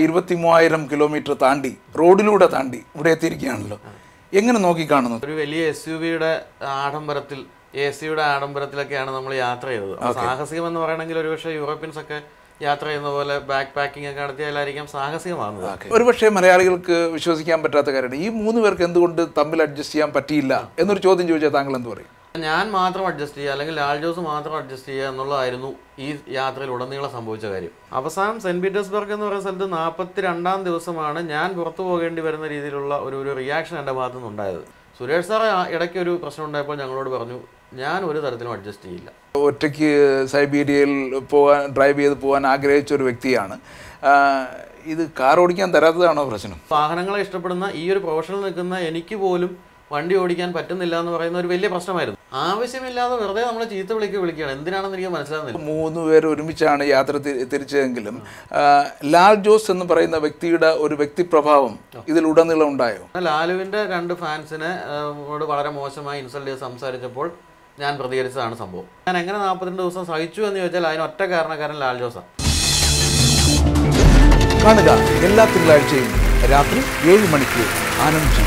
23,000 kilometre താണ്ടി റോഡിലൂടെ താണ്ടി ഇവിടെ എത്തിയിരിക്കുകയാണല്ലോ. എങ്ങനെ നോക്കിക്കാണുന്നു? ഒരു വലിയ SUV-യുടെ ആഡംബരത്തിൽ AC-യുടെ ആഡംബരത്തിലൊക്കെയാണ് നമ്മൾ യാത്ര ചെയ്തത്. സാഹസികം എന്ന് പറയണമെങ്കിൽ ഒരുപക്ഷെ യൂറോപ്യൻസ് ഒക്കെ യാത്ര ചെയ്യുന്ന പോലെ ബാക്ക് പാക്കിംഗ് ഒക്കെ നടത്തിയാലായിരിക്കാം സാഹസികമാകുന്നത്. ഒരുപക്ഷെ മലയാളികൾക്ക് വിശ്വസിക്കാൻ പറ്റാത്ത കാര്യമാണ് ഈ 3 പേർക്ക് എന്തുകൊണ്ട് തമ്മിൽ അഡ്ജസ്റ്റ് ചെയ്യാൻ പറ്റിയില്ല എന്നൊരു ചോദ്യം ചോദിച്ചാൽ താങ്കൾ എന്ത് പറയും? ഞാൻ മാത്രം അഡ്ജസ്റ്റ് ചെയ്യുക അല്ലെങ്കിൽ ലാൽ ജോസ് മാത്രം അഡ്ജസ്റ്റ് ചെയ്യുക എന്നുള്ളതായിരുന്നു ഈ യാത്രയിൽ ഉടനീളം സംഭവിച്ച കാര്യം. അവസാനം സെന്റ് പീറ്റേഴ്സ്ബർഗ് എന്ന് പറയുന്ന സ്ഥലത്ത് 42-ാം ദിവസമാണ് ഞാൻ പുറത്തു പോകേണ്ടി വരുന്ന രീതിയിലുള്ള ഒരു റിയാക്ഷൻ എൻ്റെ ഭാഗത്തു നിന്നുണ്ടായത്. സുരേഷ് സാർ ഇടയ്ക്ക് ഒരു പ്രശ്നം ഉണ്ടായപ്പോൾ ഞങ്ങളോട് പറഞ്ഞു, ഞാൻ ഒരു തരത്തിലും അഡ്ജസ്റ്റ് ചെയ്യില്ല. ഒറ്റയ്ക്ക് സൈബീരിയയിൽ ഡ്രൈവ് ചെയ്ത് പോകാൻ ആഗ്രഹിച്ച ഒരു വ്യക്തിയാണ്. ഇത് കാർ ഓടിക്കാൻ തരാത്തതാണോ പ്രശ്നം? വാഹനങ്ങളെ ഇഷ്ടപ്പെടുന്ന ഈ ഒരു പ്രൊഫഷനിൽ നിൽക്കുന്ന എനിക്ക് പോലും വണ്ടി ഓടിക്കാൻ പറ്റുന്നില്ല എന്ന് പറയുന്ന ഒരു വലിയ പ്രശ്നമായിരുന്നു. ആവശ്യമില്ലാതെ വെറുതെ നമ്മളെ ചീത്ത വിളിക്കുകയാണ്. എന്തിനാണെന്ന് എനിക്ക് മനസ്സിലാകുന്നില്ല. 3 പേർ ഒരുമിച്ചാണ് യാത്ര തിരിച്ചതെങ്കിലും ലാൽ ജോസ് എന്ന് പറയുന്ന വ്യക്തിയുടെ ഒരു വ്യക്തിപ്രഭാവം ഇതിലുടനീളം ഉണ്ടായോ? ലാലുവിൻ്റെ 2 ഫാൻസിനെ വളരെ മോശമായി ഇൻസൾട്ട് ചെയ്ത് സംസാരിച്ചപ്പോൾ ഞാൻ പ്രതികരിച്ചതാണ് സംഭവം. ഞാൻ എങ്ങനെ 42 ദിവസം സഹിച്ചു എന്ന് ചോദിച്ചാൽ അതിന് ഒറ്റ കാരണക്കാരൻ ലാൽ ജോസാണ്. കാണുക എല്ലാ തിങ്കളാഴ്ചയും രാത്രി 7 മണിക്ക് ആനന്ദ്.